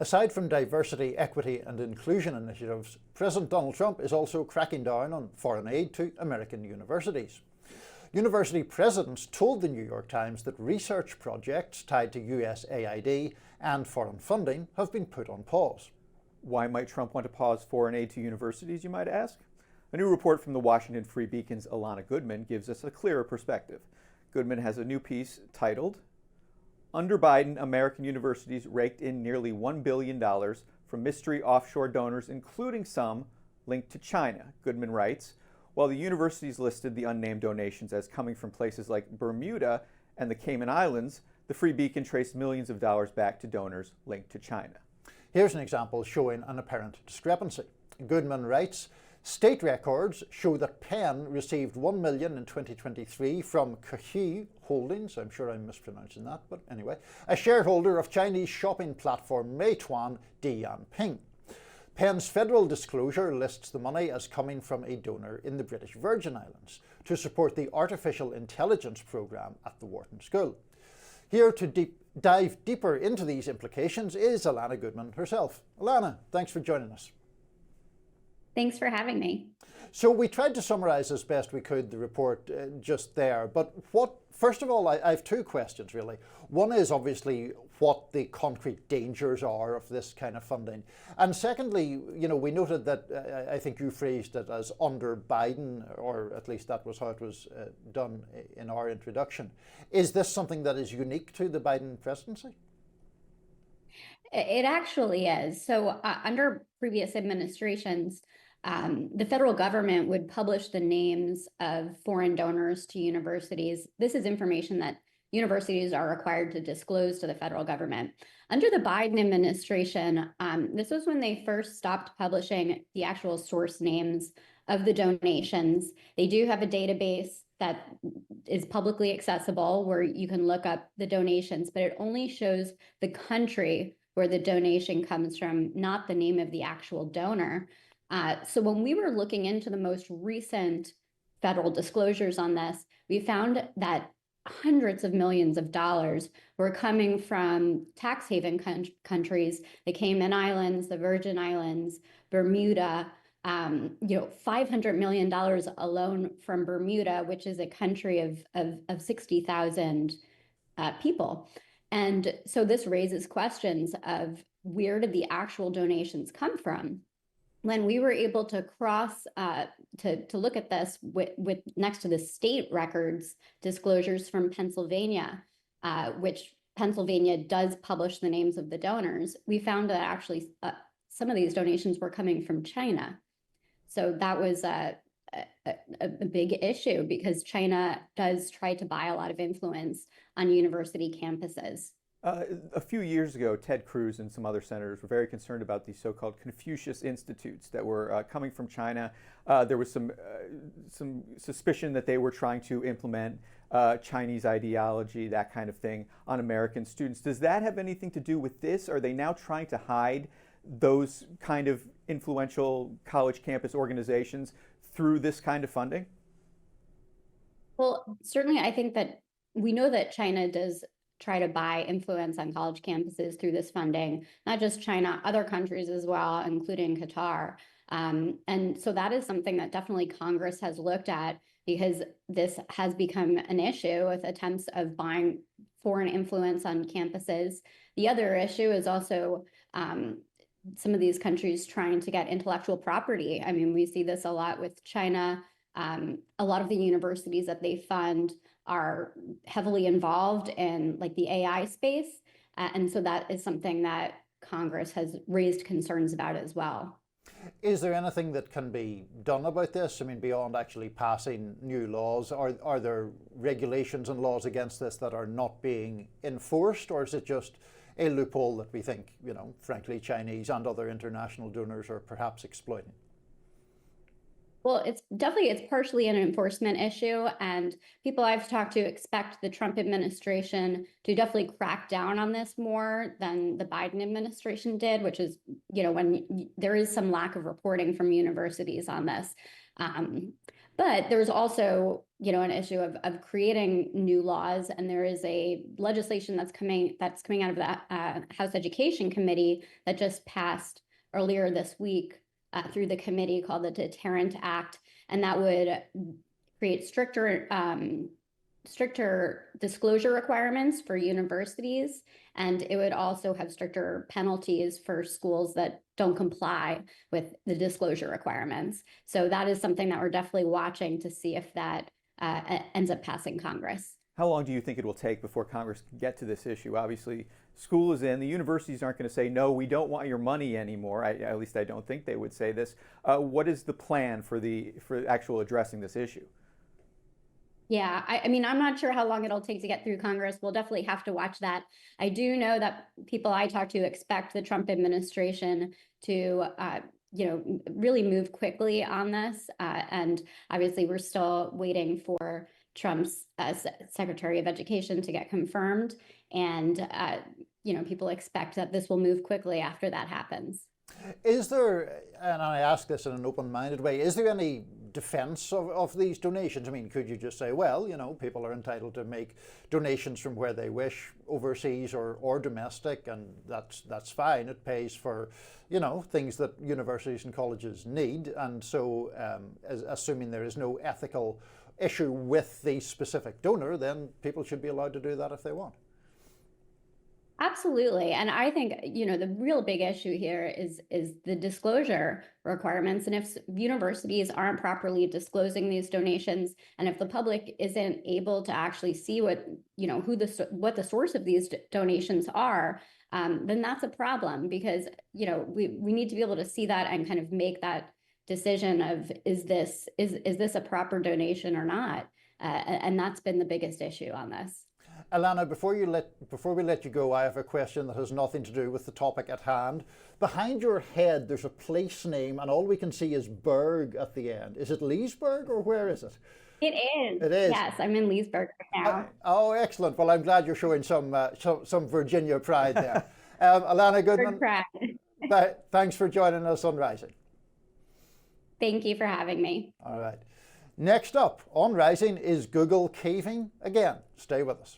Aside from diversity, equity and inclusion initiatives, President Donald Trump is also cracking down on foreign aid to American universities. University presidents told the New York Times that research projects tied to USAID and foreign funding have been put on pause. Why might Trump want to pause foreign aid to universities, you might ask? A new report from the Washington Free Beacon's Alana Goodman gives us a clearer perspective. Goodman has a new piece titled, "Under Biden, American Universities Raked in Nearly $1 billion from Mystery Offshore Donors, Including Some Linked to China." Goodman writes, while the universities listed the unnamed donations as coming from places like Bermuda and the Cayman Islands, the Free Beacon traced millions of dollars back to donors linked to China. Here's an example showing an apparent discrepancy. Goodman writes, state records show that Penn received $1 million in 2023 from Kehui Holdings, I'm sure I'm mispronouncing that, but anyway, a shareholder of Chinese shopping platform Meituan Dianping. Penn's federal disclosure lists the money as coming from a donor in the British Virgin Islands to support the artificial intelligence program at the Wharton School. Here to dive deeper into these implications is Alana Goodman herself. Alana, thanks for joining us. Thanks for having me. So we tried to summarize as best we could the report just there, but first of all, I have two questions really. One is obviously what the concrete dangers are of this kind of funding. And secondly, we noted that I think you phrased it as under Biden, or at least that was how it was done in our introduction. Is this something that is unique to the Biden presidency? It actually is. So under previous administrations, the federal government would publish the names of foreign donors to universities. This is information that universities are required to disclose to the federal government. Under the Biden administration, this was when they first stopped publishing the actual source names of the donations. They do have a database that is publicly accessible where you can look up the donations, but it only shows the country where the donation comes from, not the name of the actual donor. So when we were looking into the most recent federal disclosures on this, we found that hundreds of millions of dollars were coming from tax haven countries, the Cayman Islands, the Virgin Islands, Bermuda, $500 million alone from Bermuda, which is a country of 60,000 people. And so this raises questions of where did the actual donations come from? When we were able to cross to look at this with next to the state records disclosures from Pennsylvania, which Pennsylvania does publish the names of the donors, we found that actually some of these donations were coming from China. So that was a big issue because China does try to buy a lot of influence on university campuses. A few years ago, Ted Cruz and some other senators were very concerned about these so-called Confucius Institutes that were coming from China. There was some suspicion that they were trying to implement Chinese ideology, that kind of thing, on American students. Does that have anything to do with this? Are they now trying to hide those kind of influential college campus organizations through this kind of funding? Well, certainly I think that we know that China does try to buy influence on college campuses through this funding, not just China, other countries as well, including Qatar. And so that is something that definitely Congress has looked at because this has become an issue with attempts of buying foreign influence on campuses. The other issue is also some of these countries trying to get intellectual property. I mean, we see this a lot with China. A lot of the universities that they fund are heavily involved in like the AI space. And so that is something that Congress has raised concerns about as well. Is there anything that can be done about this? I mean, beyond actually passing new laws, are there regulations and laws against this that are not being enforced, or is it just a loophole that we think, frankly, Chinese and other international donors are perhaps exploiting? Well, it's partially an enforcement issue, and people I've talked to expect the Trump administration to definitely crack down on this more than the Biden administration did, which is, when there is some lack of reporting from universities on this. But there's also, an issue of creating new laws, and there is a legislation that's coming out of the House Education Committee that just passed earlier this week through the committee, called the Deterrent Act, and that would create stricter disclosure requirements for universities, and it would also have stricter penalties for schools that don't comply with the disclosure requirements. So that is something that we're definitely watching to see if that ends up passing Congress. How long do you think it will take before Congress can get to this issue? Obviously, school is in. The universities aren't going to say, no, we don't want your money anymore. At least I don't think they would say this. What is the plan for actual addressing this issue? Yeah, I mean, I'm not sure how long it'll take to get through Congress. We'll definitely have to watch that. I do know that people I talk to expect the Trump administration to, really move quickly on this. And obviously, we're still waiting for Trump's Secretary of Education to get confirmed. And, people expect that this will move quickly after that happens. Is there, and I ask this in an open-minded way, is there any defense of these donations? I mean, could you just say, well, people are entitled to make donations from where they wish, overseas or domestic, and that's fine. It pays for, things that universities and colleges need, and so assuming there is no ethical issue with the specific donor, then people should be allowed to do that if they want. Absolutely. And I think, the real big issue here is the disclosure requirements. And if universities aren't properly disclosing these donations, and if the public isn't able to actually see what the source of these donations are, then that's a problem, because, we need to be able to see that and kind of make that decision of, is this a proper donation or not? And that's been the biggest issue on this. Alana, before we let you go, I have a question that has nothing to do with the topic at hand. Behind your head, there's a place name, and all we can see is Berg at the end. Is it Leesburg, or where is it? It is. It is. Yes, I'm in Leesburg right now. Oh, excellent. Well, I'm glad you're showing some Virginia pride there. Alana Goodman, thanks for joining us on Rising. Thank you for having me. All right. Next up on Rising is Google caving again. Stay with us.